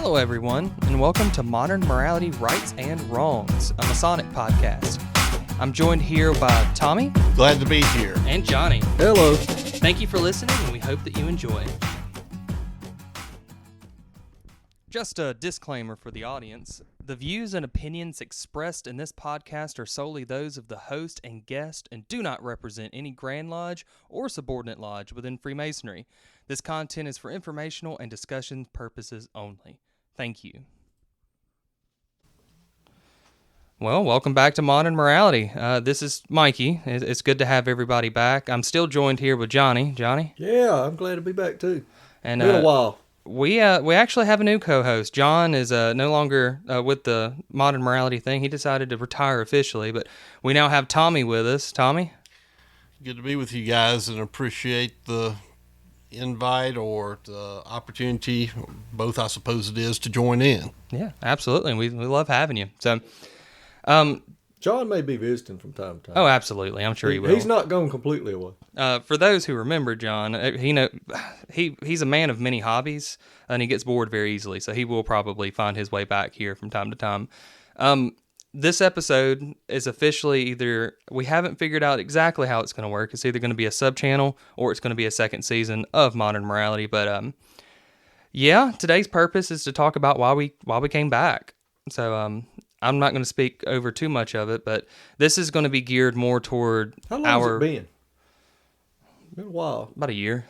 Hello, everyone, and welcome to Modern Morality, Rites and Wrongs, a Masonic podcast. I'm joined here by Tommy. Glad to be here. And Johnny. Hello. Thank you for listening, and we hope that you enjoy. Just a disclaimer for the audience. The views and opinions expressed in this podcast are solely those of the host and guest and do not represent any Grand Lodge or subordinate lodge within Freemasonry. This content is for informational and discussion purposes only. Thank you. Well, welcome back to Modern Morality. This is Mikey. It's good to have everybody back. I'm still joined here with Johnny. Johnny? Yeah, I'm glad to be back too. And been a while. We actually have a new co-host. John is no longer with the Modern Morality thing. He decided to retire officially, but we now have Tommy with us. Tommy? Good to be with you guys and appreciate the invite or the opportunity, both I suppose it is, to join in. Yeah, absolutely. We love having you. So, John may be visiting from time to time. Oh, absolutely. I'm sure he will. He's not gone completely away. For those who remember John, he's a man of many hobbies, and he gets bored very easily, so he will probably find his way back here from time to time. This episode is officially either, we haven't figured out exactly how it's going to work. It's either going to be a sub-channel or it's going to be a second season of Modern Morality. But yeah, today's purpose is to talk about why we came back. So I'm not going to speak over too much of it, but this is going to be geared more toward How long has it been? Been a while. About a year.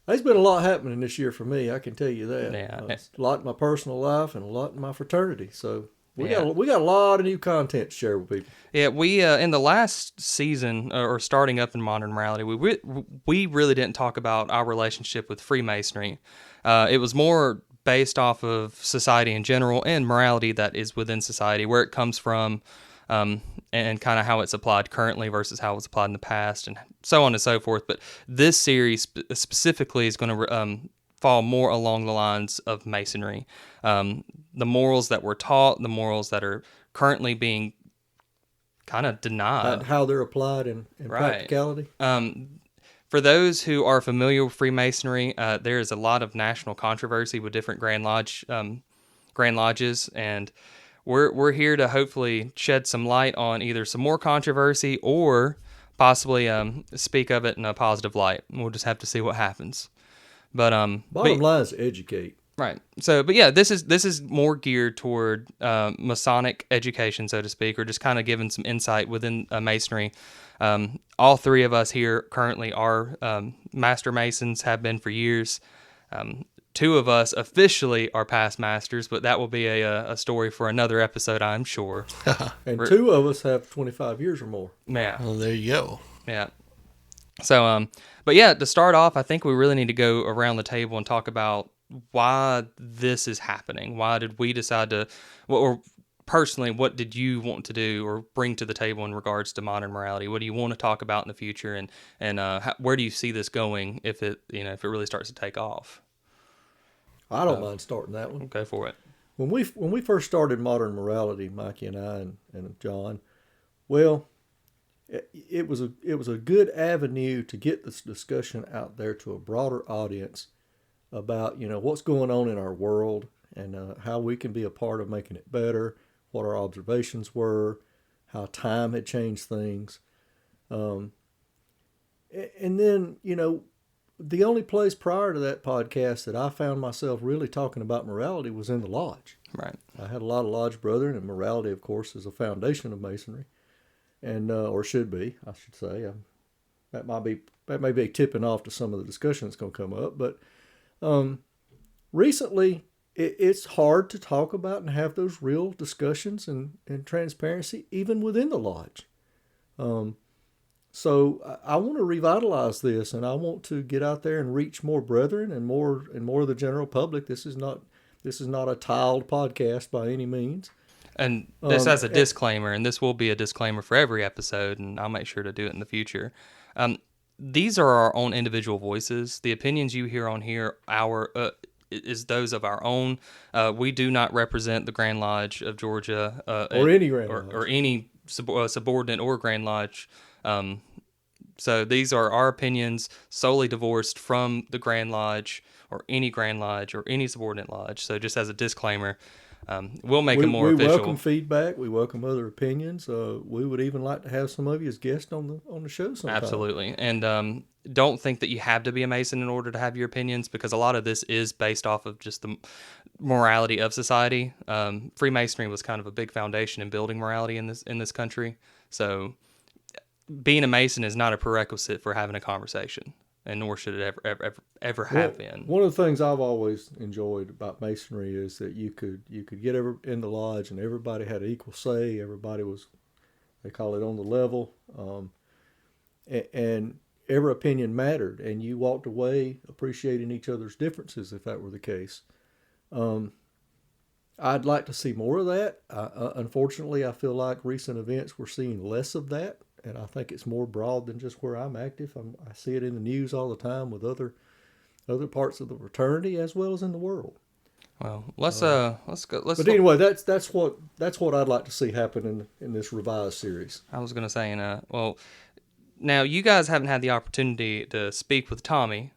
There's been a lot happening this year for me, I can tell you that. Yeah. A lot in my personal life and a lot in my fraternity. So we Yeah. got a lot of new content to share with people. Yeah, we in the last season, or starting up in Modern Morality, we really didn't talk about our relationship with Freemasonry. It was more based off of society in general and morality that is within society, where it comes from, and kind of how it's applied currently versus how it was applied in the past, and so on and so forth. But this series specifically is going to fall more along the lines of Masonry. The morals that were taught, the morals that are currently being kind of denied. How they're applied in Right. practicality. For those who are familiar with Freemasonry, there is a lot of national controversy with different Grand Lodges, and we're here to hopefully shed some light on either some more controversy or possibly speak of it in a positive light. We'll just have to see what happens. But Bottom line is educate. right. So, but yeah, this is more geared toward Masonic education, so to speak, or just kind of giving some insight within Masonry. All three of us here currently are Master Masons, have been for years. Two of us officially are past masters, but that will be a story for another episode, I'm sure. And two of us have 25 years or more. Yeah. Well, there you go. Yeah. So, but yeah, to start off, I think we really need to go around the table and talk about why this is happening. Why did we decide to, or personally, what did you want to do or bring to the table in regards to Modern Morality? What do you want to talk about in the future, and where do you see this going if it really starts to take off? I don't mind starting that one. Go for it. When we first started Modern Morality, Mikey and I and John, well, it was a good avenue to get this discussion out there to a broader audience about what's going on in our world and how we can be a part of making it better, what our observations were, how time had changed things, and then the only place prior to that podcast that I found myself really talking about morality was in the lodge. Right. I had a lot of lodge brethren, and morality, of course, is a foundation of Masonry, and or should be, I should say. That may be tipping off to some of the discussion that's going to come up, but recently it's hard to talk about and have those real discussions and transparency even within the lodge. So I want to revitalize this, and I want to get out there and reach more brethren and more of the general public. This is not a tiled podcast by any means. And this has a disclaimer, and this will be a disclaimer for every episode, and I'll make sure to do it in the future. These are our own individual voices. The opinions you hear on here is those of our own. We do not represent the Grand Lodge of Georgia or any Grand Lodge. or any subordinate or Grand Lodge So these are our opinions solely divorced from the Grand Lodge or any subordinate lodge. So just as a disclaimer, we'll make it more we official. welcome feedback. We welcome other opinions. We would even like to have some of you as guests on the show sometime. Absolutely. And don't think that you have to be a Mason in order to have your opinions, because a lot of this is based off of just the morality of society. Freemasonry was kind of a big foundation in building morality in this country. So being a Mason is not a prerequisite for having a conversation, and nor should it ever have been. One of the things I've always enjoyed about Masonry is that you could get in the lodge and everybody had equal say. Everybody was, they call it, on the level, and every opinion mattered, and you walked away appreciating each other's differences if that were the case. I'd like to see more of that. Unfortunately, I feel like recent events we're seeing less of that. And I think it's more broad than just where I'm active. I see it in the news all the time with other parts of the fraternity as well as in the world. Well, let's go. But anyway, that's what I'd like to see happen in this revised series. I was going to say, well, now you guys haven't had the opportunity to speak with Tommy.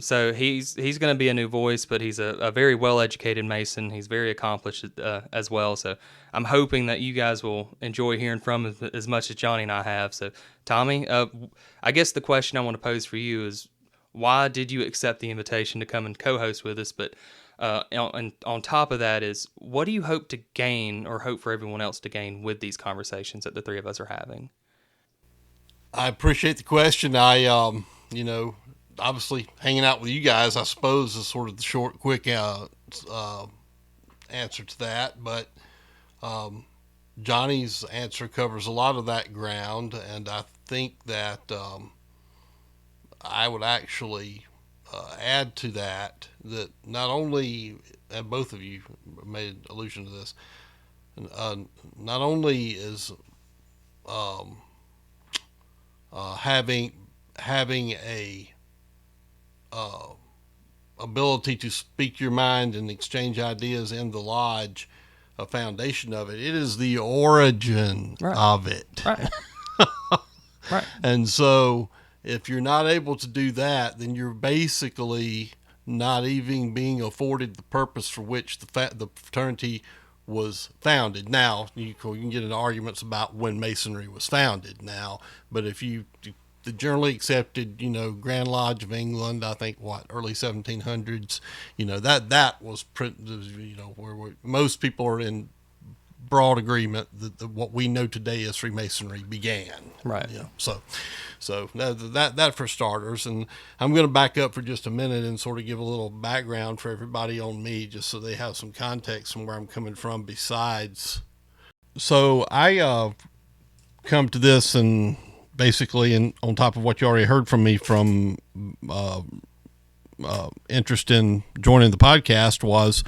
So he's going to be a new voice, but he's a very well-educated Mason. He's very accomplished as well. So I'm hoping that you guys will enjoy hearing from him as much as Johnny and I have. So Tommy, I guess the question I want to pose for you is, why did you accept the invitation to come and co-host with us? But on top of that is, what do you hope to gain or hope for everyone else to gain with these conversations that the three of us are having? I appreciate the question. Obviously hanging out with you guys, I suppose, is sort of the short, quick answer to that. But Johnny's answer covers a lot of that ground, and I think that I would actually add to that not only, and both of you made allusion to this, not only is having a ability to speak your mind and exchange ideas in the lodge a foundation of it. It is the origin of it. Right. Right. And so if you're not able to do that, then you're basically not even being afforded the purpose for which the fraternity was founded. Now, you can get into arguments about when Masonry was founded now, but if you the generally accepted, Grand Lodge of England, I think early 1700s, that was where most people are in broad agreement that what we know today as Freemasonry began. Right. So that for starters. And I'm going to back up for just a minute and sort of give a little background for everybody on me, just so they have some context from where I'm coming from besides. So I come to this and basically, and on top of what you already heard from me from interest in joining the podcast, was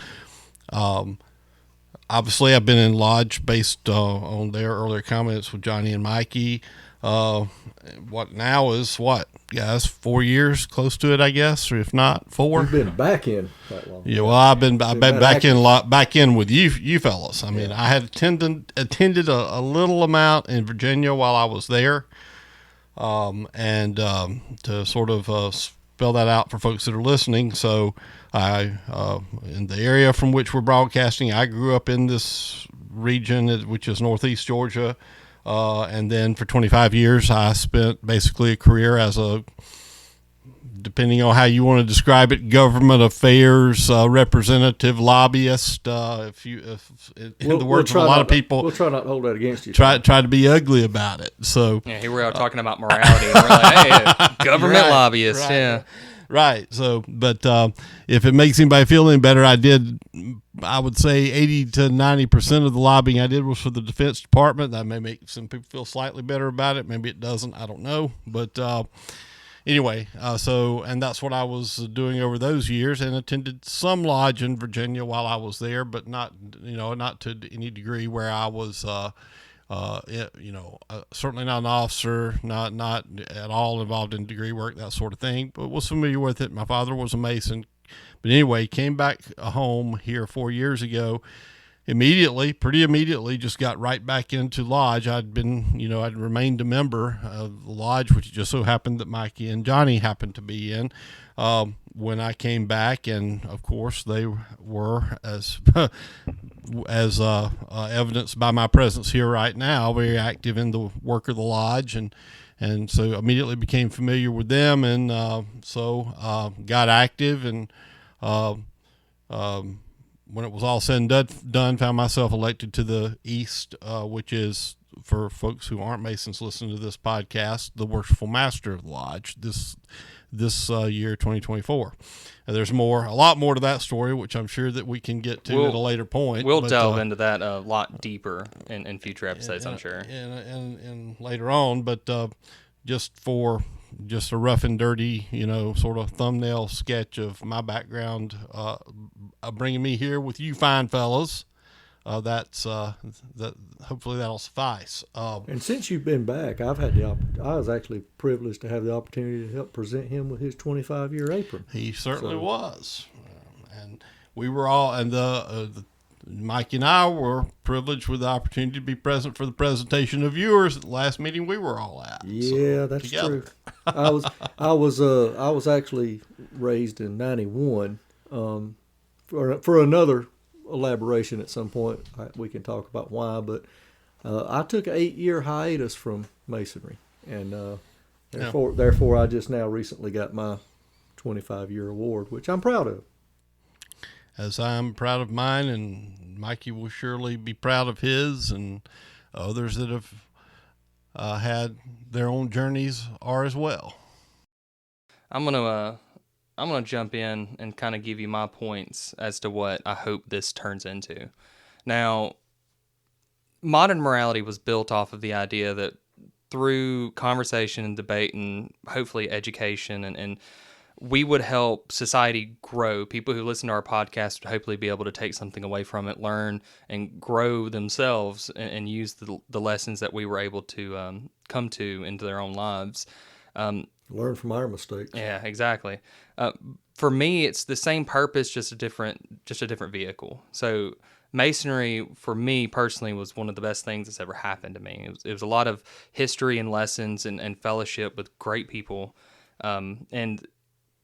obviously I've been in lodge based on their earlier comments with Johnny and Mikey. What now is guys, 4 years, close to it, I guess, or if not 4. You've been back in that long. Yeah, well, I've been back in with you fellas. I mean, I had attended a little amount in Virginia while I was there. And to sort of spell that out for folks that are listening. So I, in the area from which we're broadcasting, I grew up in this region, which is Northeast Georgia. And then for 25 years, I spent basically a career as depending on how you want to describe it, government affairs representative, lobbyist. In the words of a lot of people, we'll try not to hold that against you. Try to be ugly about it. So yeah, here we are talking about morality. And we're like, hey, government lobbyist. Right, yeah, right. So, but if it makes anybody feel any better, I would say 80 to 90% of the lobbying I did was for the Defense Department. That may make some people feel slightly better about it. Maybe it doesn't. I don't know, but. Anyway, and that's what I was doing over those years, and attended some lodge in Virginia while I was there, but not to any degree where I was, certainly not an officer, not at all involved in degree work, that sort of thing, but was familiar with it. My father was a Mason. But anyway, came back home here 4 years ago, pretty immediately, just got right back into lodge. I'd remained a member of the lodge, which just so happened that Mikey and Johnny happened to be in. When I came back, and of course they were, as as evidenced by my presence here right now, very active in the work of the lodge, and so immediately became familiar with them, and got active, and when it was all said and done, found myself elected to the East, which is, for folks who aren't Masons listening to this podcast, the worshipful master of the lodge this year, 2024. And there's a lot more to that story, which I'm sure that we can get to at a later point. We'll delve into that a lot deeper in future episodes, I'm sure. And later on, but just a rough and dirty, sort of thumbnail sketch of my background, bringing me here with you fine fellows. That hopefully that'll suffice. And since you've been back, I was actually privileged to have the opportunity to help present him with his 25-year apron. He certainly was, and we were all, and Mike and I were privileged with the opportunity to be present for the presentation of viewers at the last meeting we were all at. Yeah, that's true. I was actually raised in '91. For another elaboration at some point, we can talk about why. But I took an 8-year hiatus from Masonry, and therefore I just now recently got my 25-year award, which I'm proud of. As I'm proud of mine, and Mikey will surely be proud of his, and others that have had their own journeys are as well. I'm gonna jump in and kind of give you my points as to what I hope this turns into. Now, modern morality was built off of the idea that through conversation and debate and hopefully education and we would help society grow. People who listen to our podcast would hopefully be able to take something away from it, learn, and grow themselves and use the lessons that we were able to come to into their own lives. Learn from our mistakes. Yeah, exactly. For me, it's the same purpose, just a different vehicle. So Masonry, for me personally, was one of the best things that's ever happened to me. It was a lot of history and lessons and fellowship with great people. And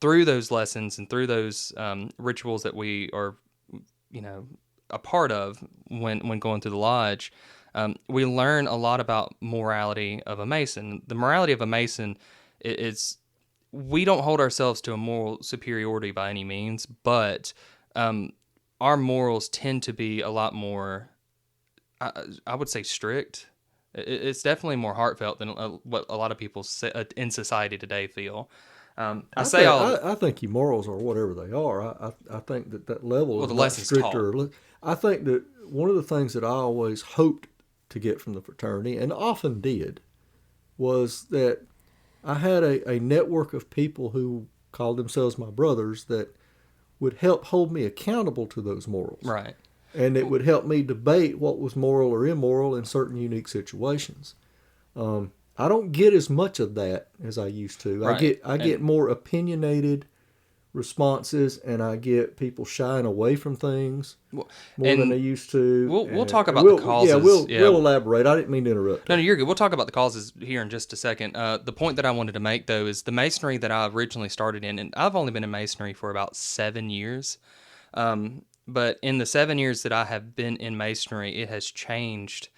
through those lessons and through those rituals that we are, a part of when going through the lodge, we learn a lot about morality of a Mason. The morality of a Mason is we don't hold ourselves to a moral superiority by any means, but our morals tend to be a lot more, I would say, strict. It's definitely more heartfelt than what a lot of people in society today feel. I think your morals are whatever they are. I think that level is not stricter. Taught. I think that one of the things that I always hoped to get from the fraternity, and often did, was that I had a network of people who called themselves my brothers that would help hold me accountable to those morals. Right. And it would help me debate what was moral or immoral in certain unique situations. I don't get as much of that as I used to. Right. I get more opinionated responses, and I get people shying away from things more than they used to. We'll talk about the causes. Yeah, we'll elaborate. I didn't mean to interrupt. No, you're good. We'll talk about the causes here in just a second. The point that I wanted to make, though, is the Masonry that I originally started in, and I've only been in Masonry for about 7 years. But in the 7 years that I have been in Masonry, it has changed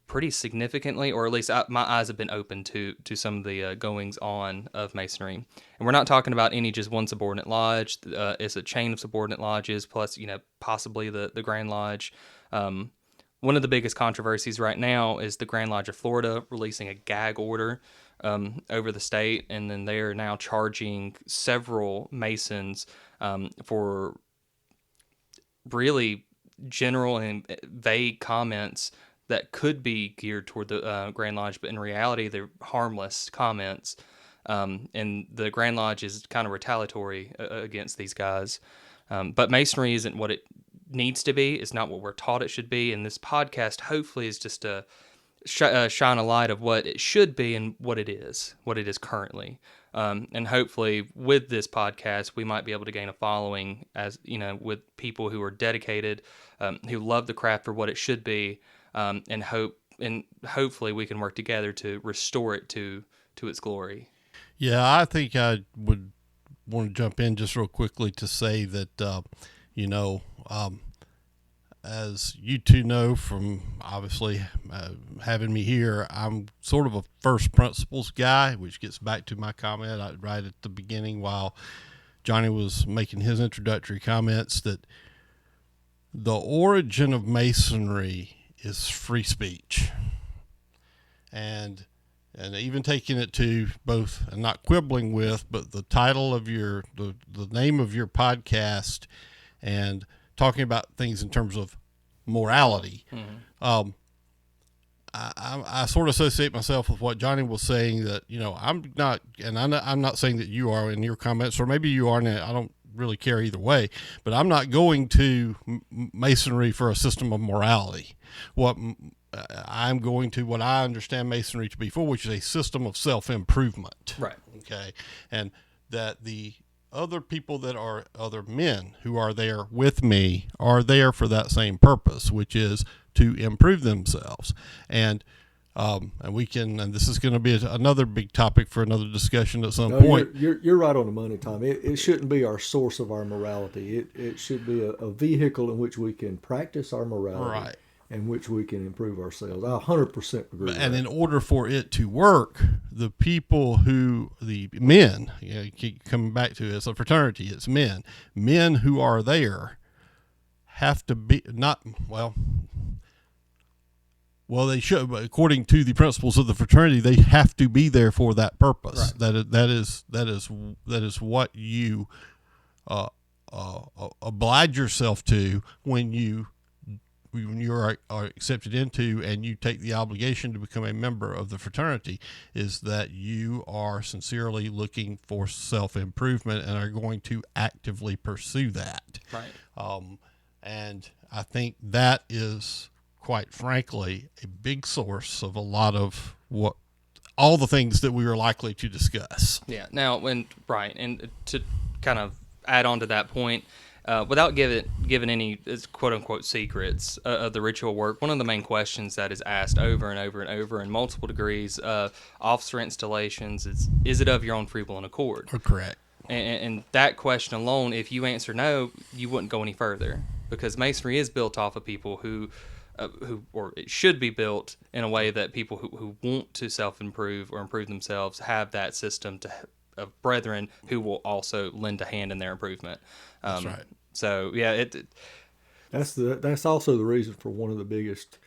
pretty significantly, or at least my eyes have been open to some of the goings on of Masonry. And we're not talking about any just one subordinate lodge. It's a chain of subordinate lodges, plus possibly the Grand Lodge. One of the biggest controversies right now is the Grand Lodge of Florida releasing a gag order over the state, and then they are now charging several Masons for really general and vague comments that could be geared toward the Grand Lodge, but in reality, they're harmless comments. And the Grand Lodge is kind of retaliatory against these guys. But Masonry isn't what it needs to be. It's not what we're taught it should be. And this podcast, hopefully, is just a shine a light of what it should be and what it is currently. And hopefully with this podcast, we might be able to gain a following as, with people who are dedicated, who love the craft for what it should be, and hopefully we can work together to restore it to its glory. Yeah, I think I would want to jump in just real quickly to say that, as you two know from obviously having me here, I'm sort of a first principles guy, which gets back to my comment right at the beginning while Johnny was making his introductory comments, that the origin of Masonry is free speech. And even taking it to both, and not quibbling with, but the title of the name of your podcast and talking about things in terms of morality. Mm-hmm. I sort of associate myself with what Johnny was saying, that, I'm not saying that you are in your comments, or maybe you are, and I don't really care either way, but I'm not going to Masonry for a system of morality. I'm going to what I understand Masonry to be for, which is a system of self-improvement. Right. Okay. And that the other people that are other men who are there with me are there for that same purpose, which is to improve themselves. And this is going to be another big topic for another discussion at some point. You're right on the money, Tom. It shouldn't be our source of our morality. It should be a vehicle in which we can practice our morality. Right. In which we can improve ourselves. I 100% agree with that. And in order for it to work, the men, keep coming back to it, it's a fraternity, it's men who are there have to be they should, but according to the principles of the fraternity, they have to be there for that purpose. Right. That is what you oblige yourself to when you are accepted into, and you take the obligation to become a member of the fraternity, is that you are sincerely looking for self-improvement and are going to actively pursue that. Right. And I think that is, quite frankly, a big source of a lot of all the things that we are likely to discuss. Yeah. Now, and to kind of add on to that point, without giving any quote unquote secrets of the ritual work, one of the main questions that is asked over and over and over in multiple degrees, officer installations, is it of your own free will and accord? Correct. And that question alone, if you answer no, you wouldn't go any further, because Masonry is built off of people who it should be built in a way that people who want to self-improve or improve themselves have that system of brethren who will also lend a hand in their improvement. That's right. So yeah, that's also the reason for one of the biggest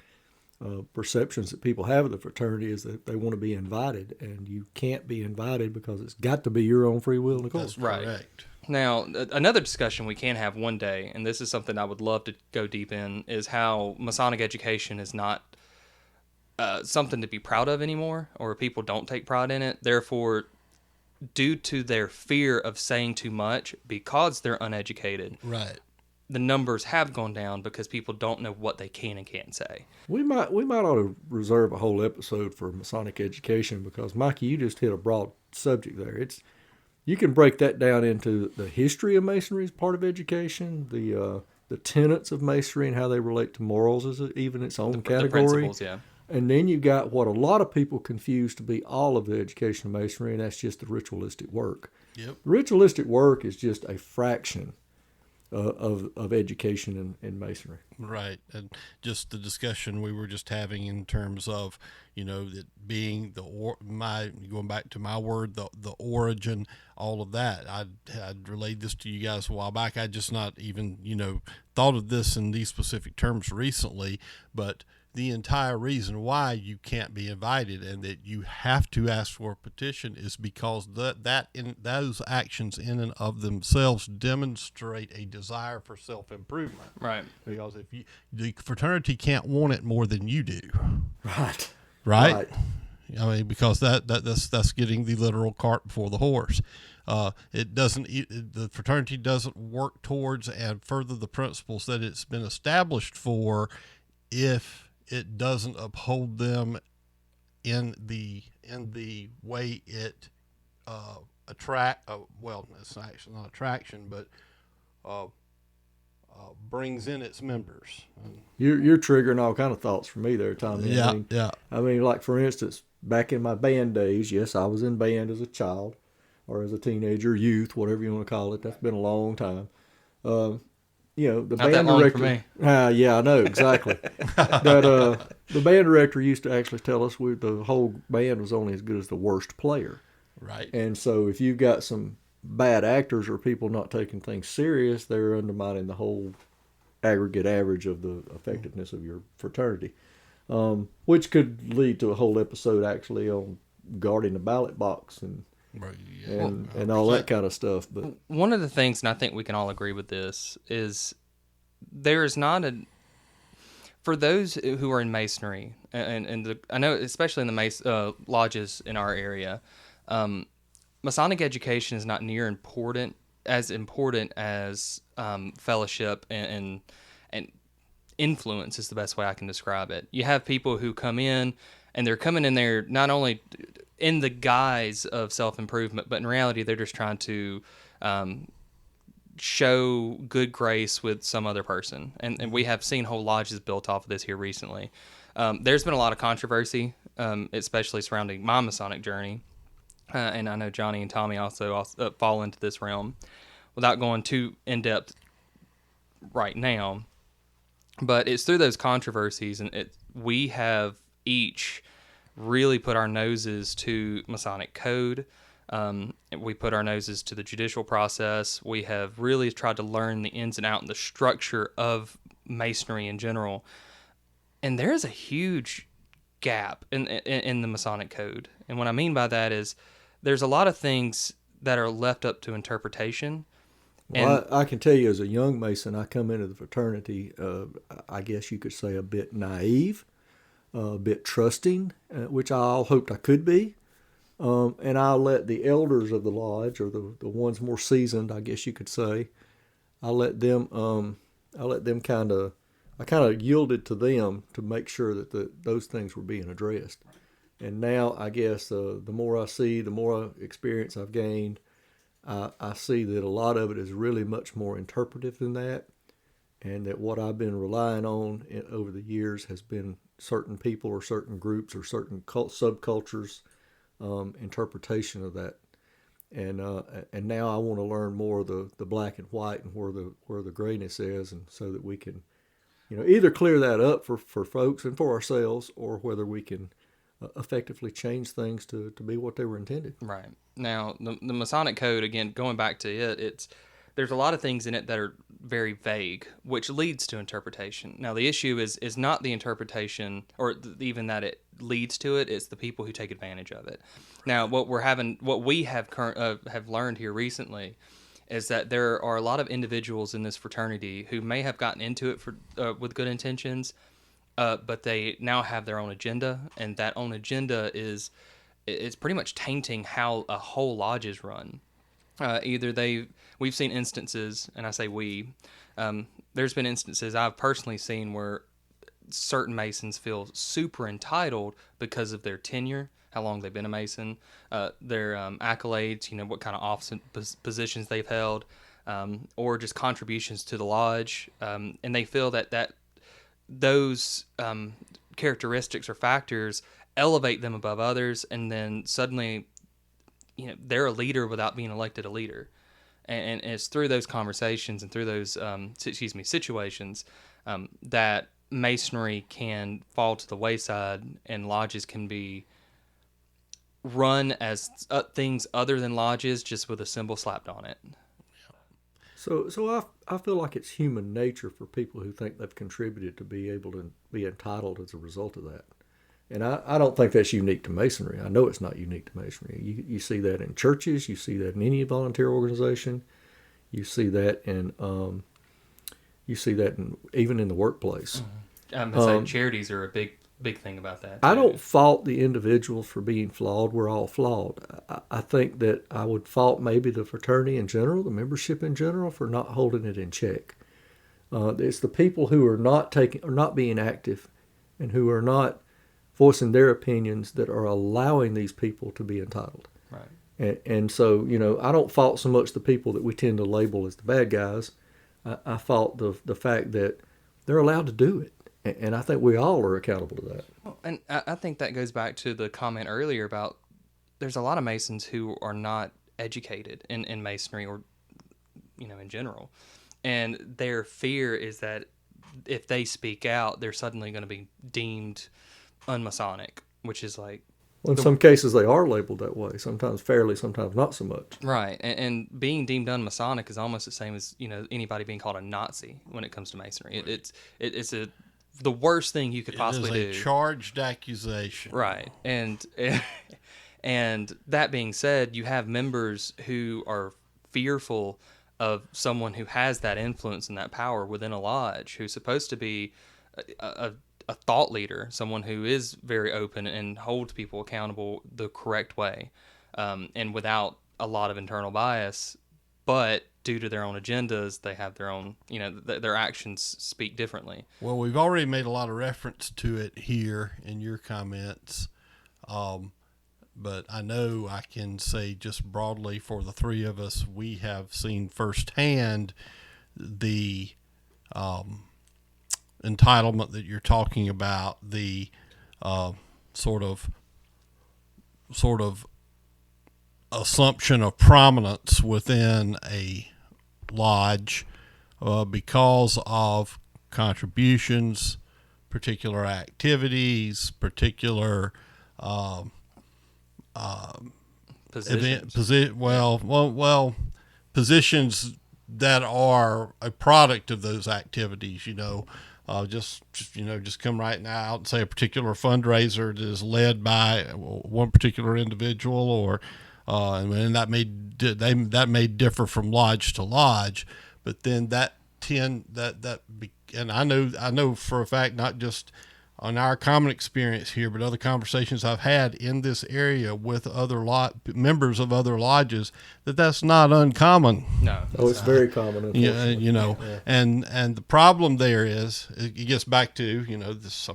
perceptions that people have of the fraternity is that they want to be invited, and you can't be invited because it's got to be your own free will and accord. That's right. Correct. Now, another discussion we can have one day, and this is something I would love to go deep in, is how Masonic education is not something to be proud of anymore, or people don't take pride in it. Therefore, due to their fear of saying too much because they're uneducated, right, the numbers have gone down because people don't know what they can and can't say. We might ought to reserve a whole episode for Masonic education, because Mikey, you just hit a broad subject there. You can break that down into the history of Masonry as part of education, the tenets of Masonry and how they relate to morals as even its own category. The principles, yeah. And then you got what a lot of people confuse to be all of the education of Masonry, and that's just the ritualistic work. Yep. The ritualistic work is just a fraction of education in Masonry. Right. And just the discussion we were just having in terms of, that being going back to my word, the origin, all of that. I'd relayed this to you guys a while back. I just not even, thought of this in these specific terms recently, but the entire reason why you can't be invited and that you have to ask for a petition is because those actions in and of themselves demonstrate a desire for self-improvement. Right. Because the fraternity can't want it more than you do. Right. Right. I mean, because that's getting the literal cart before the horse. The fraternity doesn't work towards and further the principles that it's been established for if it doesn't uphold them in the way it attract. Well, it's actually not attraction, but uh, brings in its members. You're triggering all kind of thoughts for me there, Tommy. Yeah, yeah. I mean, like for instance, back in my band days, yes, I was in band as a child or as a teenager, youth, whatever you want to call it. That's been a long time. The Not that band long director. for me. Yeah, I know exactly. But the band director used to actually tell us the whole band was only as good as the worst player. Right. And so if you've got some bad actors or people not taking things serious, they're undermining the whole aggregate average of the effectiveness of your fraternity, which could lead to a whole episode actually on guarding the ballot box and Right, and all that kind of stuff. But one of the things, and I think we can all agree with this, is there is not a for those who are in masonry, and I know especially in the lodges in our area, Masonic education is not near important as fellowship and influence is the best way I can describe it. You have people who come in, and they're coming in there not only in the guise of self-improvement, but in reality they're just trying to show good grace with some other person. And we have seen whole lodges built off of this here recently. There's been a lot of controversy, especially surrounding my Masonic journey. And I know Johnny and Tommy also fall into this realm. Without going too in-depth right now, but it's through those controversies, and we have each really put our noses to Masonic code. We put our noses to the judicial process. We have really tried to learn the ins and outs and the structure of Masonry in general. And there is a huge gap in the Masonic code. And what I mean by that is there's a lot of things that are left up to interpretation. well, I can tell you as a young Mason, I come into the fraternity, I guess you could say a bit naive, a bit trusting, which I all hoped I could be. And I'll let the elders of the lodge, or the ones more seasoned, I guess you could say, I kind of yielded to them to make sure that those things were being addressed. And now I guess the more I see, the more experience I've gained, I see that a lot of it is really much more interpretive than that, and that what I've been relying on over the years has been certain people or certain groups or certain subcultures' interpretation of that. And now I want to learn more of the black and white and where the grayness is, and so that we can, either clear that up for folks and for ourselves, or whether we can effectively change things to be what they were intended. Right. Now, the Masonic Code, again, going back to it, there's a lot of things in it that are very vague, which leads to interpretation. Now, the issue is not the interpretation, or even that it leads to it. It's the people who take advantage of it. Now, what we have learned here recently is that there are a lot of individuals in this fraternity who may have gotten into it with good intentions, but they now have their own agenda, and that own agenda is pretty much tainting how a whole lodge is run. We've seen instances, and I say there's been instances I've personally seen where certain Masons feel super entitled because of their tenure, how long they've been a Mason, their accolades, what kind of office positions they've held, or just contributions to the lodge, and they feel that those characteristics or factors elevate them above others, and then suddenly they're a leader without being elected a leader. And it's through those conversations and through those situations that Masonry can fall to the wayside, and lodges can be run as things other than lodges, just with a symbol slapped on it. So I feel like it's human nature for people who think they've contributed to be able to be entitled as a result of that. And I don't think that's unique to Masonry. I know it's not unique to Masonry. You see that in churches. You see that in any volunteer organization. You see that even in the workplace. Mm-hmm. Charities are a big thing about that, too. I don't fault the individuals for being flawed. We're all flawed. I think that I would fault maybe the fraternity in general, the membership in general, for not holding it in check. It's the people who are not being active, and who are not voicing their opinions that are allowing these people to be entitled. Right. And so, I don't fault so much the people that we tend to label as the bad guys. I fault the fact that they're allowed to do it. And I think we all are accountable to that. Well, and I think that goes back to the comment earlier about there's a lot of Masons who are not educated in Masonry or, in general. And their fear is that if they speak out, they're suddenly going to be deemed unmasonic, which is like... Well, in some cases, they are labeled that way. Sometimes fairly, sometimes not so much. Right. And being deemed unmasonic is almost the same as, anybody being called a Nazi when it comes to Masonry. It's the worst thing you could possibly do. It is a charged accusation. Right. And that being said, you have members who are fearful of someone who has that influence and that power within a lodge, who's supposed to be a thought leader, someone who is very open and holds people accountable the correct way, and without a lot of internal bias. But due to their own agendas, they have their own, their actions speak differently. Well, we've already made a lot of reference to it here in your comments. But I know I can say just broadly for the three of us, we have seen firsthand the entitlement that you're talking about, the sort of assumption of prominence within a lodge because of contributions, particular activities, particular Positions. Positions that are a product of those activities. Just come right now out and say a particular fundraiser that is led by one particular individual, or and that may differ from lodge to lodge, but then and I know for a fact, not just on our common experience here, but other conversations I've had in this area with other members of other lodges, that's not uncommon. No. Oh, it's very common. Yeah. And the problem there is, it gets back to, this,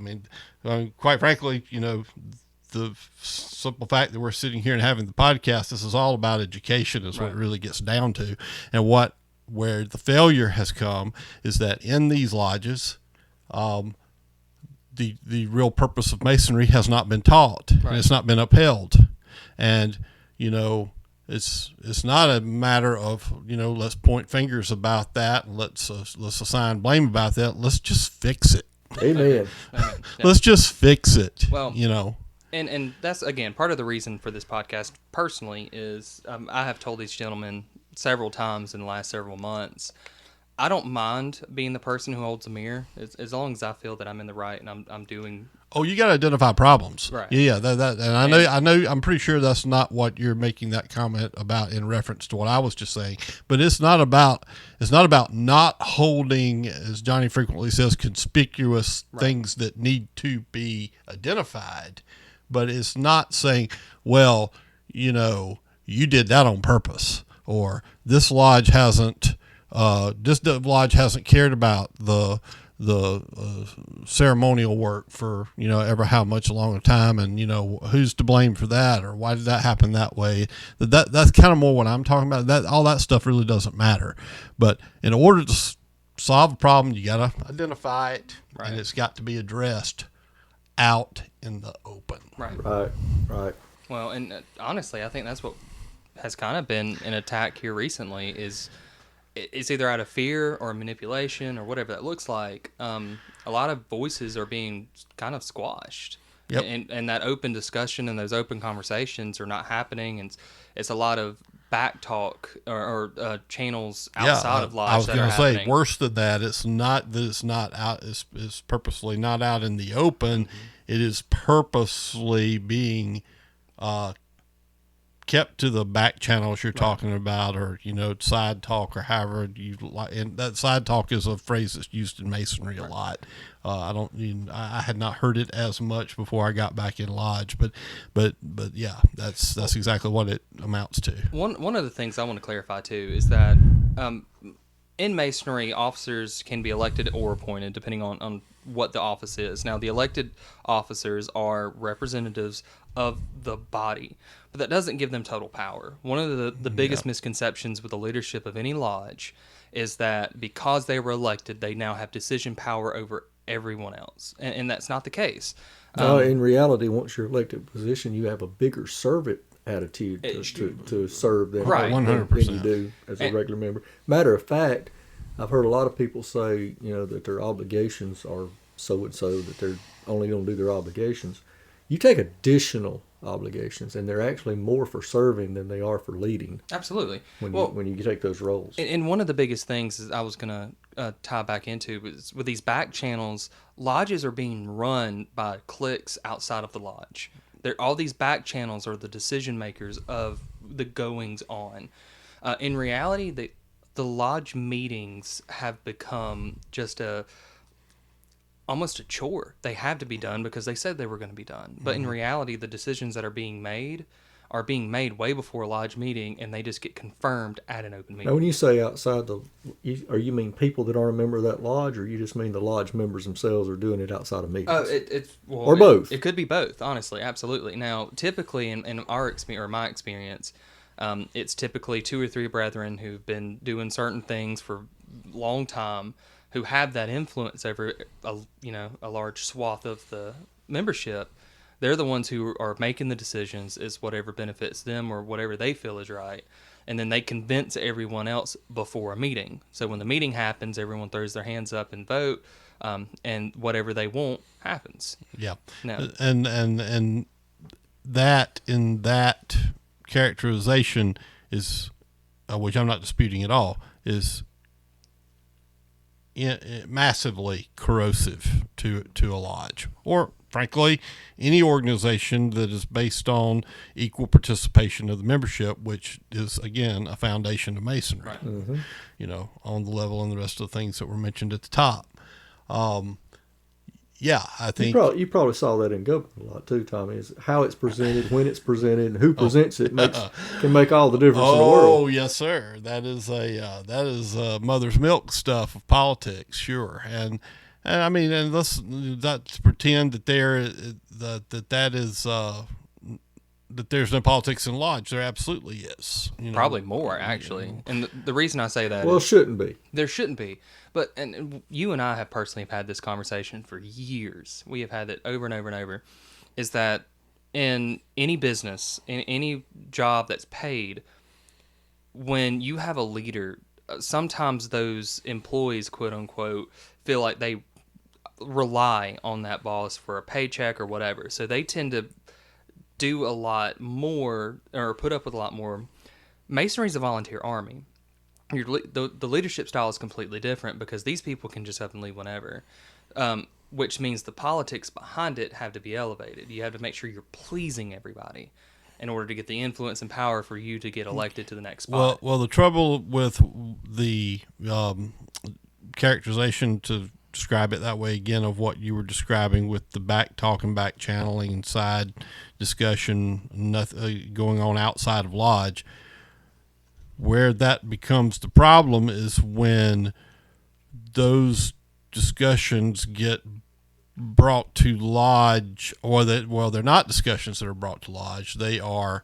quite frankly, the simple fact that we're sitting here and having the podcast, this is all about education is what it really gets down to. And where the failure has come is that in these lodges, the real purpose of Masonry has not been taught, and it's not been upheld. And, it's not a matter of, let's point fingers about that, and let's assign blame about that. Let's just fix it. Amen. Let's just fix it. Well, and that's, again, part of the reason for this podcast personally is I have told these gentlemen several times in the last several months, I don't mind being the person who holds the mirror as long as I feel that I'm in the right and I'm doing. Oh, you got to identify problems. Right. Yeah. I'm pretty sure that's not what you're making that comment about in reference to what I was just saying, but it's not about not holding, as Johnny frequently says, conspicuous things that need to be identified, but it's not saying, well, you did that on purpose, or this lodge hasn't cared about the ceremonial work for ever how much longer time, and who's to blame for that, or why did that happen that way. That's kind of more what I'm talking about. That all that stuff really doesn't matter, but in order to solve a problem, you got to identify it, and it's got to be addressed out in the open. Right. Well, and honestly, I think that's what has kind of been an attack here recently is it's either out of fear or manipulation or whatever that looks like. A lot of voices are being kind of squashed. Yep. And that open discussion and those open conversations are not happening. And it's a lot of back talk or channels outside of lodge. I was going to say worse than that. It's not that it's not out. It's purposely not out in the open. Mm-hmm. It is purposely being kept to the back channels you're talking about, or side talk, or however you like. And that side talk is a phrase that's used in Masonry a lot. I had not heard it as much before I got back in lodge, but yeah, that's exactly what it amounts to. One of the things I want to clarify too is that in Masonry, officers can be elected or appointed depending on what the office is. Now, the elected officers are representatives of the body, but that doesn't give them total power. One of the biggest misconceptions with the leadership of any lodge is that because they were elected, they now have decision power over everyone else, and that's not the case. No, in reality, once you're elected position, you have a bigger servant attitude to serve them Right. than 100%. you do as a regular member. Matter of fact, I've heard a lot of people say, that their obligations are so and so, that they're only going to do their obligations. You take additional obligations, and they're actually more for serving than they are for leading. Absolutely. When you take those roles. And one of the biggest things is I was going to tie back into was with these back channels, lodges are being run by cliques outside of the lodge. All these back channels are the decision makers of the goings on. In reality, the lodge meetings have become just almost a chore. They have to be done because they said they were going to be done. But in reality, the decisions that are being made way before a lodge meeting, and they just get confirmed at an open meeting. Now, when you say outside you mean people that aren't a member of that lodge, or you just mean the lodge members themselves are doing it outside of meetings? Or both? It could be both, honestly, absolutely. Now, typically, in our experience, or my experience, it's typically 2 or 3 brethren who've been doing certain things for a long time, who have that influence over a large swath of the membership. They're the ones who are making the decisions, is whatever benefits them or whatever they feel is right. And then they convince everyone else before a meeting. So when the meeting happens, everyone throws their hands up and vote, and whatever they want happens. Yeah. No. And that, in that characterization is, which I'm not disputing at all, is massively corrosive to a lodge, or frankly any organization that is based on equal participation of the membership, which is again a foundation of Masonry. Right. Mm-hmm. On the level and the rest of the things that were mentioned at the top. I think you probably saw that in government a lot too, Tommy. Is how it's presented, when it's presented, and who presents it can make all the difference in the world. Oh yes, sir. That is mother's milk stuff of politics, sure. And I mean, and let's not pretend that that there's no politics in the lodge. There absolutely is. Probably more, actually. And the reason I say that, Well, it shouldn't be. there shouldn't be. But and you and I have personally had this conversation for years. We have had it over and over and over. Is that in any business, in any job that's paid, when you have a leader, sometimes those employees, quote unquote, feel like they rely on that boss for a paycheck or whatever. So they tend to do a lot more, or put up with a lot more. Masonry is a volunteer army. The leadership style is completely different because these people can just up and leave whenever, which means the politics behind it have to be elevated. You have to make sure you're pleasing everybody in order to get the influence and power for you to get elected to the next spot. Well, the trouble with the characterization, to describe it that way again, of what you were describing with the back channeling and side discussion, nothing going on outside of lodge, where that becomes the problem is when those discussions get brought to lodge, or they're not discussions that are brought to lodge. They are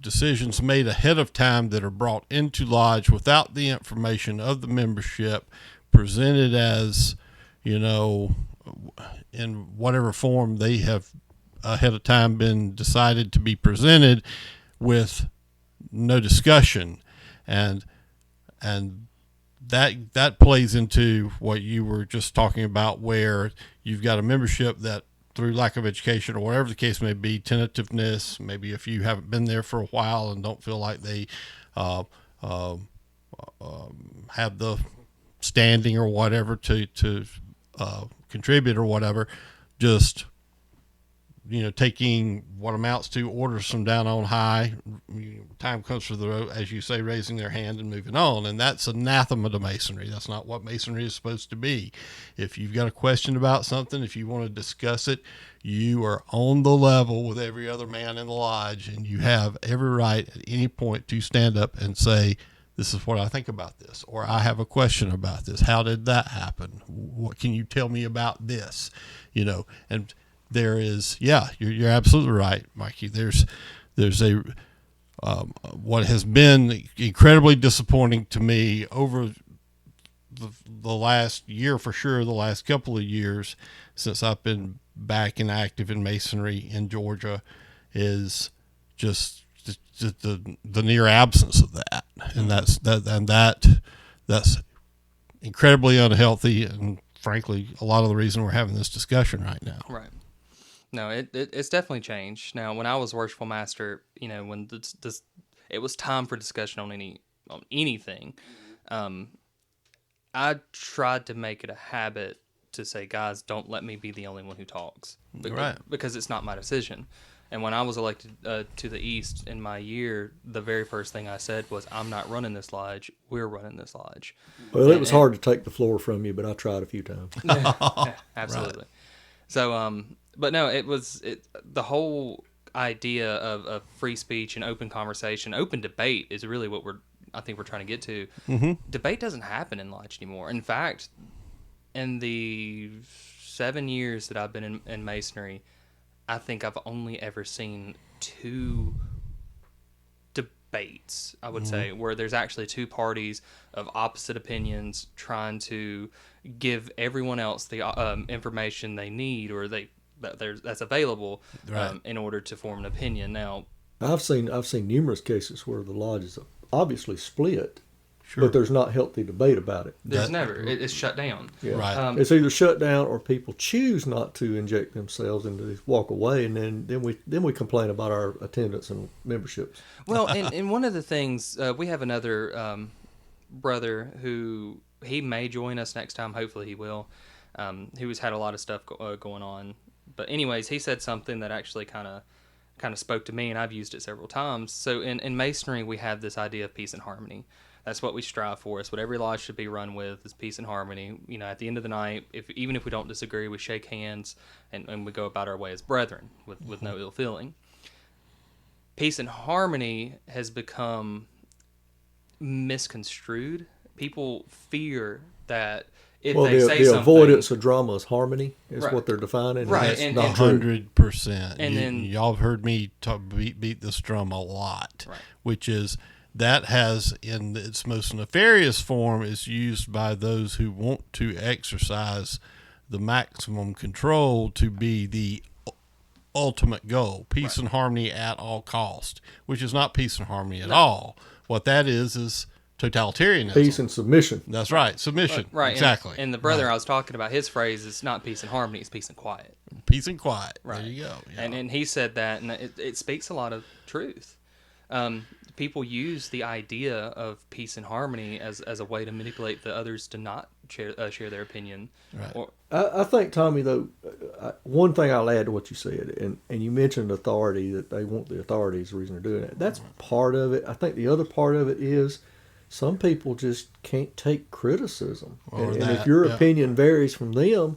decisions made ahead of time that are brought into lodge without the information of the membership, presented as, in whatever form they have ahead of time been decided to be presented, with no discussion. And that plays into what you were just talking about, where you've got a membership that, through lack of education or whatever the case may be, tentativeness, maybe if you haven't been there for a while and don't feel like they have the standing or whatever to contribute or whatever, just taking what amounts to orders from down on high. Time comes for as you say, raising their hand and moving on. And that's anathema to Masonry. That's not what Masonry is supposed to be. If you've got a question about something, if you want to discuss it, you are on the level with every other man in the lodge, and you have every right at any point to stand up and say, this is what I think about this, or I have a question about this. How did that happen? What can you tell me about this? And there is, you're absolutely right, Mikey. There's a what has been incredibly disappointing to me over the last year, for sure, the last couple of years since I've been back and active in Masonry in Georgia, is just the near absence of that, and that's incredibly unhealthy, and frankly, a lot of the reason we're having this discussion right now. Right. No, it's definitely changed. Now, when I was worshipful master, when it was time for discussion on anything, I tried to make it a habit to say, guys, don't let me be the only one who talks, because it's not my decision. And when I was elected to the East in my year, the very first thing I said was, I'm not running this lodge. We're running this lodge. Well, it was hard to take the floor from you, but I tried a few times. Yeah, absolutely. Right. So, but no, the whole idea of free speech and open conversation, open debate is really what I think we're trying to get to. Mm-hmm. Debate doesn't happen in lodge anymore. In fact, in the 7 years that I've been in Masonry, I think I've only ever seen 2 debates, I would say, where there's actually 2 parties of opposite opinions trying to give everyone else the information they need or that's available in order to form an opinion. Now, I've seen numerous cases where the lodge is obviously split, sure, but there's not healthy debate about it. It's shut down. Yeah. Right. It's either shut down or people choose not to inject themselves and to walk away, and then we complain about our attendance and memberships. Well, and one of the things we have another brother who he may join us next time. Hopefully, he will. Who's had a lot of stuff going on, but anyways, he said something that actually kind of spoke to me, and I've used it several times. So in Masonry, we have this idea of peace and harmony. That's what we strive for. It's what every lodge should be run with, is peace and harmony. At the end of the night, even if we don't disagree, we shake hands and we go about our way as brethren with no ill feeling. Peace and harmony has become misconstrued. People fear that if they say the something, avoidance of drama is harmony is right, what they're defining. Right, and and 100%. And then y'all have heard me beat this drum a lot, right, which is that has, in its most nefarious form, is used by those who want to exercise the maximum control to be the ultimate goal. Peace and harmony at all cost, which is not peace and harmony at all. What that is totalitarianism. Peace and submission. That's right. Submission. Right. Exactly. And the brother I was talking about, his phrase is not peace and harmony, it's peace and quiet. Peace and quiet. Right. There you go. Yeah. And he said that, and it speaks a lot of truth. People use the idea of peace and harmony as a way to manipulate the others to not share their opinion. Right. I think, Tommy, though, one thing I'll add to what you said, and you mentioned authority, that they want the authority is the reason they're doing it. That's part of it. I think the other part of it is some people just can't take criticism. And if your opinion varies from them,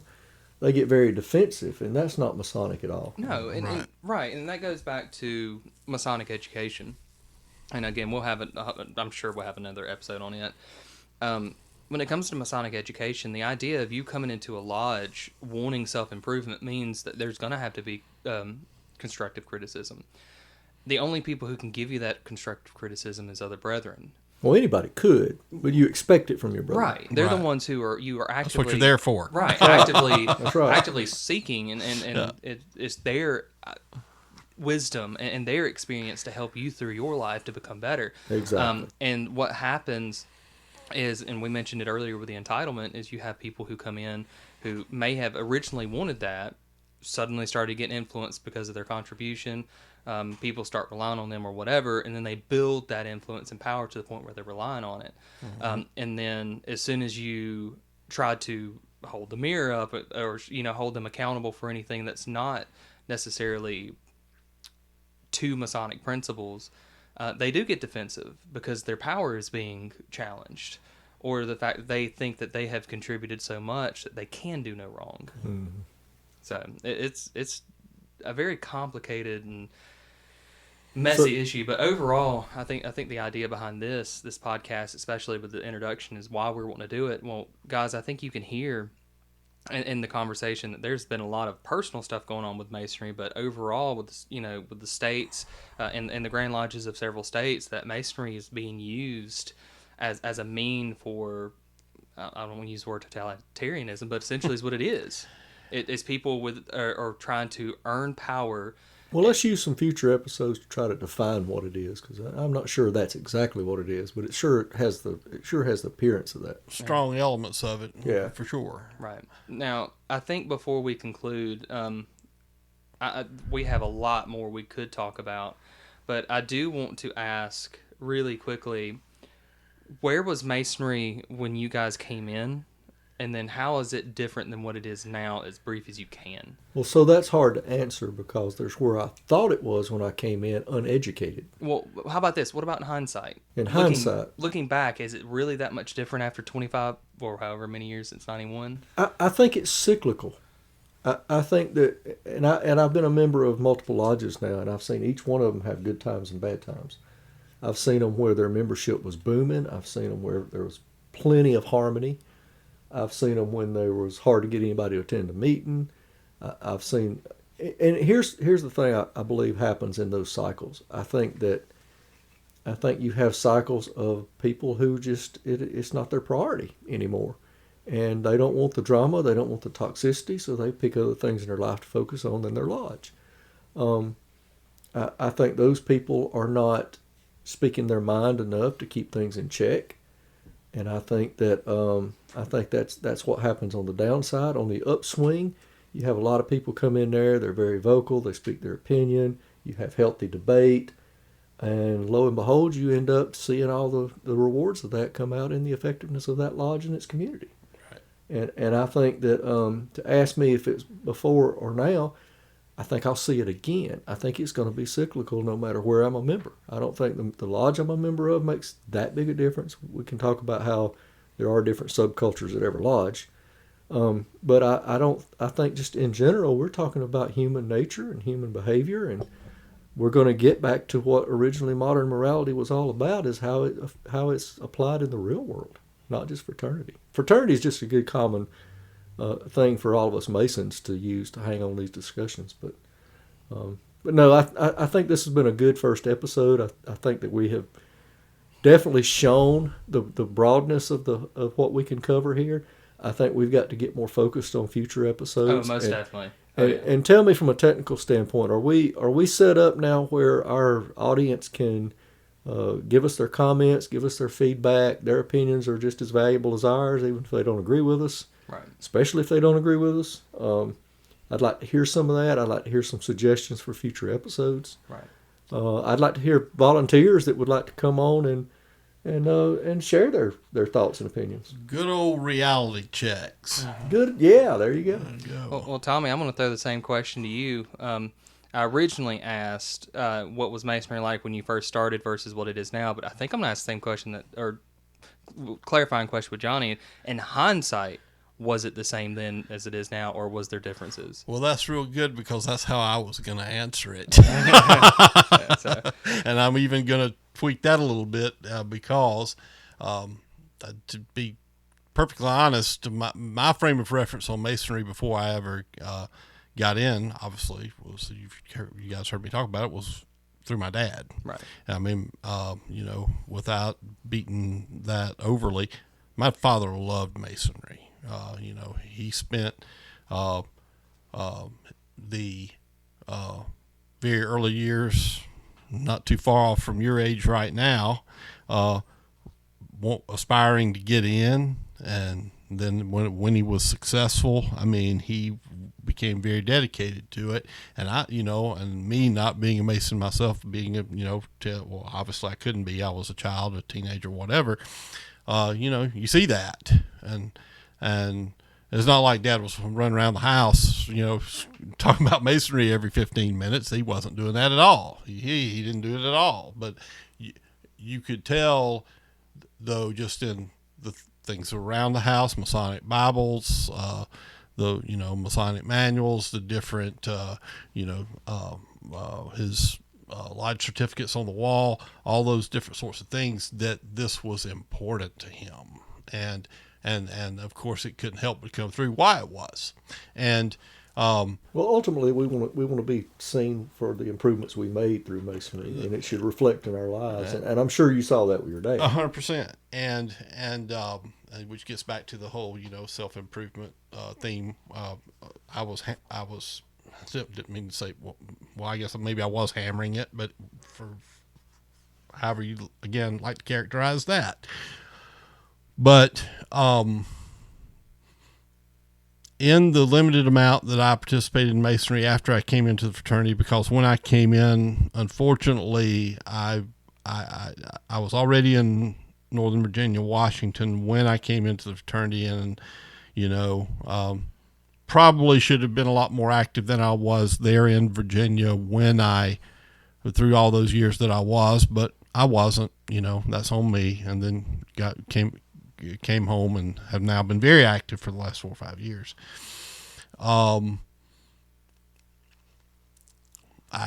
they get very defensive, and that's not Masonic at all. No, and that goes back to Masonic education. And again, I'm sure we'll have another episode on it. When it comes to Masonic education, the idea of you coming into a lodge wanting self-improvement means that there's going to have to be constructive criticism. The only people who can give you that constructive criticism is other brethren. Well, anybody could, but you expect it from your brother. Right. They're the ones you are actively... That's what you're there for. Right. Actively, That's right. actively seeking, and it's their wisdom and their experience to help you through your life to become better. Exactly. And what happens is, and we mentioned it earlier with the entitlement, is you have people who come in who may have originally wanted that, suddenly started getting influenced because of their contribution. People start relying on them or whatever, and then they build that influence and power to the point where they're relying on it. Mm-hmm. And then as soon as you try to hold the mirror up or hold them accountable for anything that's not necessarily to Masonic principles, they do get defensive because their power is being challenged, or the fact that they think that they have contributed so much that they can do no wrong. Mm-hmm. So it's a very complicated and messy issue. But overall, I think the idea behind this podcast, especially with the introduction, is why we're wanting to do it. Well, guys, I think you can hear in the conversation that there's been a lot of personal stuff going on with Masonry, but overall with with the states and the Grand Lodges of several states, that Masonry is being used as a mean for I don't want to use the word totalitarianism, but essentially is what it is. It's people are trying to earn power. Well, let's use some future episodes to try to define what it is, because I'm not sure that's exactly what it is, but it sure has the appearance of that. Strong elements of it, yeah, for sure. Right. Now, I think before we conclude, we have a lot more we could talk about, but I do want to ask really quickly, where was Masonry when you guys came in? And then how is it different than what it is now, as brief as you can? Well, so that's hard to answer, because there's where I thought it was when I came in, uneducated. Well, how about this? What about in hindsight? Looking back, is it really that much different after 25 or however many years since 91? I think it's cyclical. I think that, and I've been a member of multiple lodges now, and I've seen each one of them have good times and bad times. I've seen them where their membership was booming. I've seen them where there was plenty of harmony. I've seen them when there was hard to get anybody to attend a meeting. I've seen, and here's the thing I believe happens in those cycles. I think you have cycles of people who just it's not their priority anymore, and they don't want the drama, they don't want the toxicity, so they pick other things in their life to focus on than their lodge. I think those people are not speaking their mind enough to keep things in check. And I think that that's what happens on the downside. On the upswing, you have a lot of people come in there. They're very vocal. They speak their opinion. You have healthy debate, and lo and behold, you end up seeing all the rewards of that come out in the effectiveness of that lodge and its community. Right. And I think that to ask me if it's before or now, I think I'll see it again. I think it's going to be cyclical no matter where I'm a member. I don't think the lodge I'm a member of makes that big a difference. We can talk about how there are different subcultures at every lodge. But I think just in general, we're talking about human nature and human behavior, and we're going to get back to what originally modern morality was all about, is how it's applied in the real world, not just fraternity. Fraternity is just a good common thing for all of us Masons to use to hang on these discussions. But no, I think this has been a good first episode. I think that we have definitely shown the broadness of what we can cover here. I think we've got to get more focused on future episodes. Oh, most definitely. And tell me from a technical standpoint, are we set up now where our audience can give us their comments, give us their feedback? Their opinions are just as valuable as ours, even if they don't agree with us. Right. Especially if they don't agree with us. I'd like to hear some of that. I'd like to hear some suggestions for future episodes. Right. I'd like to hear volunteers that would like to come on and share their thoughts and opinions. Good old reality checks. Good. Yeah, there you go. Well, Tommy, I'm going to throw the same question to you. I originally asked what was Masonry like when you first started versus what it is now, but I think I'm going to ask the same question or clarifying question with Johnny. In hindsight, was it the same then as it is now, or was there differences? Well, that's real good, because that's how I was going to answer it. And I'm even going to tweak that a little bit because, to be perfectly honest, my frame of reference on Masonry before I ever got in, obviously, was, you guys heard me talk about it, was through my dad. Right. I mean, without beating that overly, my father loved Masonry. He spent the very early years, not too far off from your age right now, aspiring to get in, and then when he was successful, I mean, he became very dedicated to it. And and me not being a Mason myself, being obviously I couldn't be. I was a child, a teenager, whatever. You see that, and it's not like Dad was running around the house, talking about Masonry every 15 minutes. He wasn't doing that at all. He didn't do it at all. But you could tell, though, just in the things around the house, Masonic Bibles, the Masonic manuals, the different his lodge certificates on the wall, all those different sorts of things, that this was important to him. And of course it couldn't help but come through why it was. And Well, ultimately, we want to be seen for the improvements we made through masonry, and it should reflect in our lives. And I'm sure you saw that with your dad. 100%. And which gets back to the whole, self-improvement theme. I didn't mean to say, well, I guess maybe I was hammering it, but for however you, again, like to characterize that. But in the limited amount that I participated in masonry after I came into the fraternity, because when I came in, unfortunately, I was already in Northern Virginia, Washington, when I came into the fraternity, and probably should have been a lot more active than I was there in Virginia through all those years that I was, but I wasn't. That's on me. And then came home and have now been very active for the last 4 or 5 years. I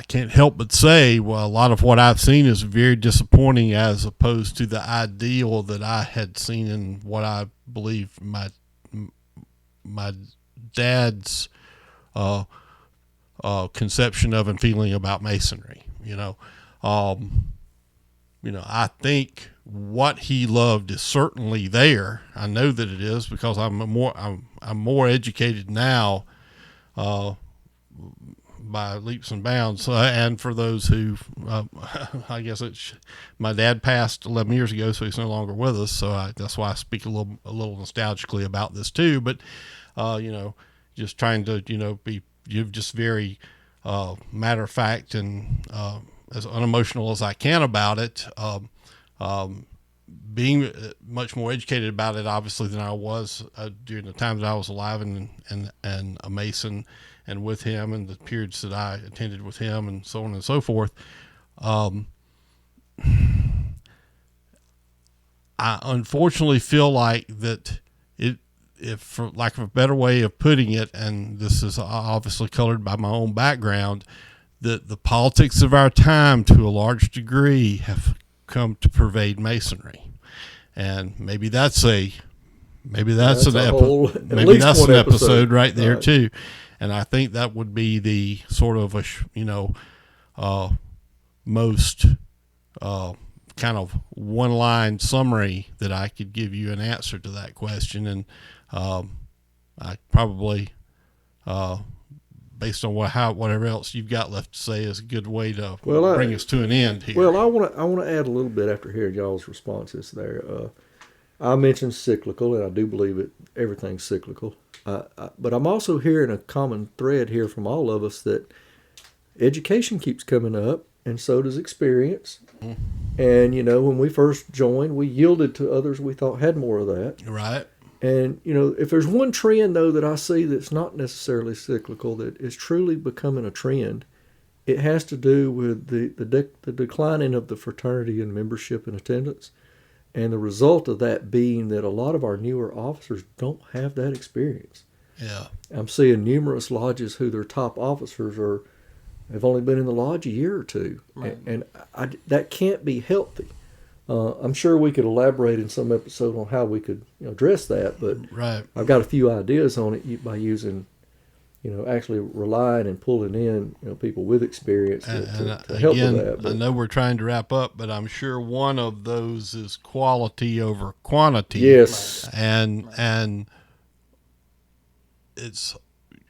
can't help but say, well, a lot of what I've seen is very disappointing as opposed to the ideal that I had seen in what I believe my dad's conception of and feeling about masonry. I think what he loved is certainly there. I know that it is because I'm more educated now by leaps and bounds. And for those who, I guess my dad passed 11 years ago, so he's no longer with us. So that's why I speak a little nostalgically about this too. But just trying to be just very matter of fact and as unemotional as I can about it. Being much more educated about it, obviously, than I was during the time that I was alive and a Mason, and with him, and the periods that I attended with him, and so on and so forth. I unfortunately feel like that if for lack of a better way of putting it, and this is obviously colored by my own background, that the politics of our time to a large degree have come to pervade masonry. And maybe that's an episode right there too. And I think that would be the sort of most kind of one-line summary that I could give you an answer to that question. And I probably, based on whatever else you've got left to say, is a good way to bring us to an end here. Well, I want to add a little bit after hearing y'all's responses there. I mentioned cyclical, and I do believe everything's cyclical. But I'm also hearing a common thread here from all of us that education keeps coming up, and so does experience. Mm. And, when we first joined, we yielded to others we thought had more of that. Right. And, if there's one trend, though, that I see that's not necessarily cyclical, that is truly becoming a trend, it has to do with the declining of the fraternity and membership and attendance. And the result of that being that a lot of our newer officers don't have that experience. Yeah. I'm seeing numerous lodges who their top officers have only been in the lodge a year or two. Right. And that can't be healthy. I'm sure we could elaborate in some episode on how we could address that, but right. I've got a few ideas on it by using, actually relying and pulling in people with experience to help with that. But I know we're trying to wrap up, but I'm sure one of those is quality over quantity. Yes. And it's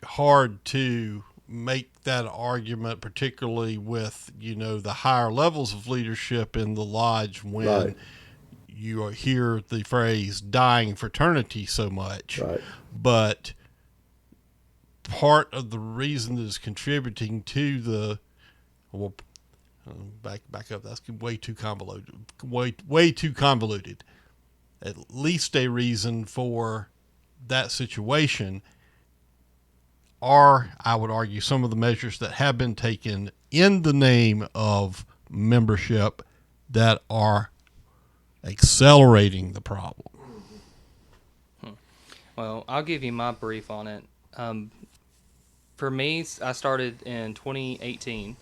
hard to make that argument, particularly with the higher levels of leadership in the lodge, when right. you hear the phrase "dying fraternity" so much. Right. But part of the reason that is contributing to back up. That's way too convoluted. Way too convoluted. At least a reason for that situation are, I would argue, some of the measures that have been taken in the name of membership that are accelerating the problem. Well, I'll give you my brief on it. For me, I started in 2018,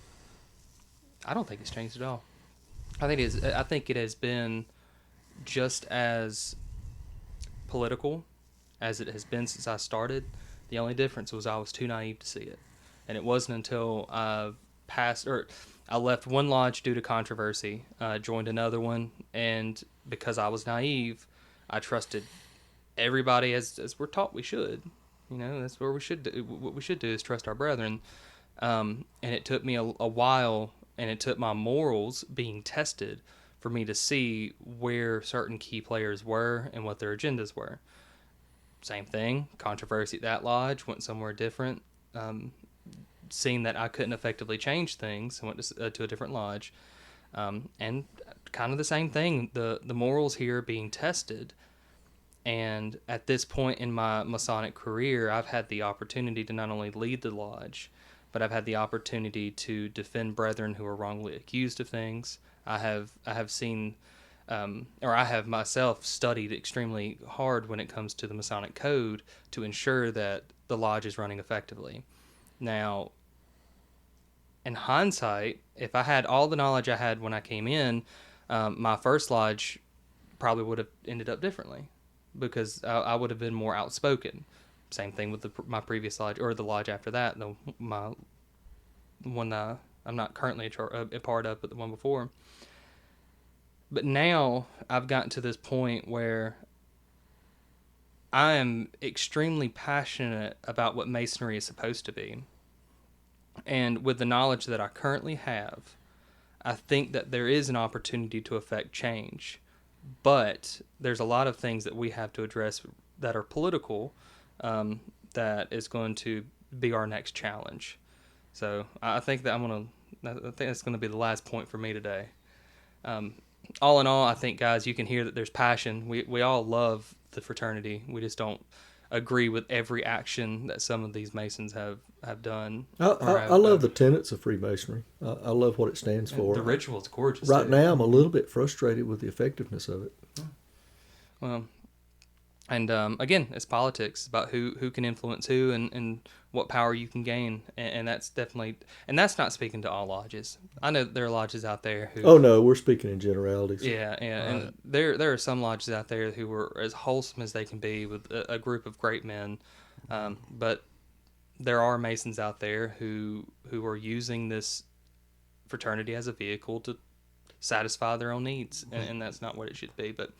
I don't think it's changed at all. I think it has been just as political as it has been since I started. The only difference was I was too naive to see it, and it wasn't until I left one lodge due to controversy, joined another one, and because I was naive, I trusted everybody as we're taught we should. That's where we should do. What we should do is trust our brethren. And it took me a while, and it took my morals being tested for me to see where certain key players were and what their agendas were. Same thing, controversy at that lodge, went somewhere different. Seeing that I couldn't effectively change things, I went to a different lodge. And kind of the same thing, the morals here being tested. And at this point in my Masonic career, I've had the opportunity to not only lead the lodge, but I've had the opportunity to defend brethren who are wrongly accused of things. I have seen, or I have myself studied extremely hard when it comes to the Masonic Code to ensure that the lodge is running effectively. Now, in hindsight, if I had all the knowledge I had when I came in, my first lodge probably would have ended up differently, because I would have been more outspoken. Same thing with my previous lodge, or the lodge after that, the one I'm not currently a part of, but the one before. But now I've gotten to this point where I am extremely passionate about what Masonry is supposed to be. And with the knowledge that I currently have, I think that there is an opportunity to affect change. But there's a lot of things that we have to address that are political, that is going to be our next challenge. So I think that that's going to be the last point for me today. All in all, I think, guys, you can hear that there's passion. We all love the fraternity. We just don't agree with every action that some of these Masons have done. I love the tenets of Freemasonry. I love what it stands for. The ritual is gorgeous. Right now, I'm a little bit frustrated with the effectiveness of it. Well, and again, it's politics. It's about who can influence who and what power you can gain. And that's definitely, and that's not speaking to all lodges. I know there are lodges out there who... Oh, no, we're speaking in generalities. Yeah. And there are some lodges out there who are as wholesome as they can be with a group of great men. But there are Masons out there who are using this fraternity as a vehicle to satisfy their own needs. And that's not what it should be. But...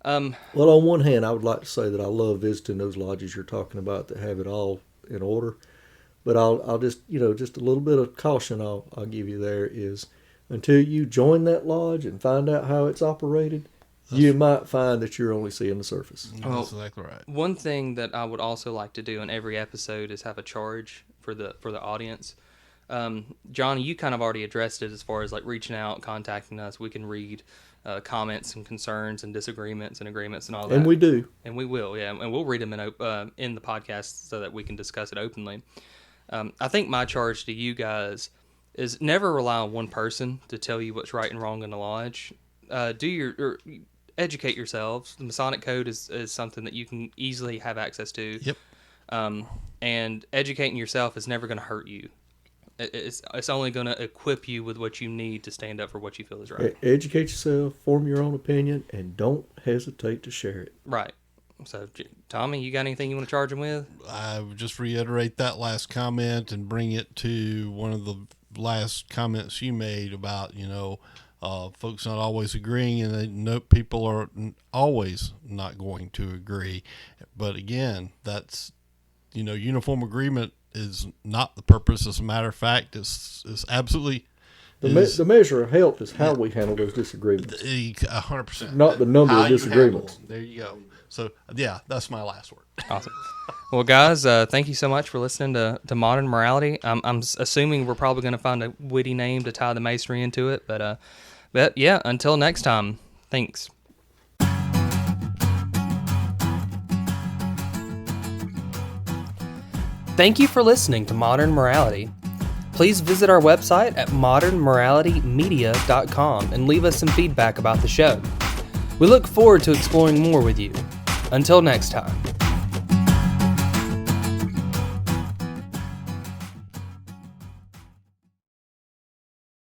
well, on one hand, I would like to say that I love visiting those lodges you're talking about that have it all in order. But I'll just, just a little bit of caution I'll give you there is, until you join that lodge and find out how it's operated, you might find that you're only seeing the surface. That's exactly right. One thing that I would also like to do in every episode is have a charge for the audience. Johnny, you kind of already addressed it as far as like reaching out, contacting us. We can read comments and concerns and disagreements and agreements and all that. And we do. And we will, yeah. And we'll read them in the podcast so that we can discuss it openly. I think my charge to you guys is never rely on one person to tell you what's right and wrong in the lodge. Educate yourselves. The Masonic Code is something that you can easily have access to. Yep. And educating yourself is never going to hurt you. It's only going to equip you with what you need to stand up for what you feel is right. Educate yourself, form your own opinion, and don't hesitate to share it. Right. So, Tommy, you got anything you want to charge him with? I would just reiterate that last comment and bring it to one of the last comments you made about, folks not always agreeing, and people are always not going to agree. But again, that's, uniform agreement is not the purpose. As a matter of fact, it's absolutely... The measure of health is how we handle those disagreements. 100%. Not the number of disagreements. There you go. So, yeah, that's my last word. Awesome. Well, guys, thank you so much for listening to Modern Morality. I'm assuming we're probably going to find a witty name to tie the Masonry into it. But yeah, until next time, thanks. Thank you for listening to Modern Morality. Please visit our website at modernmoralitymedia.com and leave us some feedback about the show. We look forward to exploring more with you. Until next time.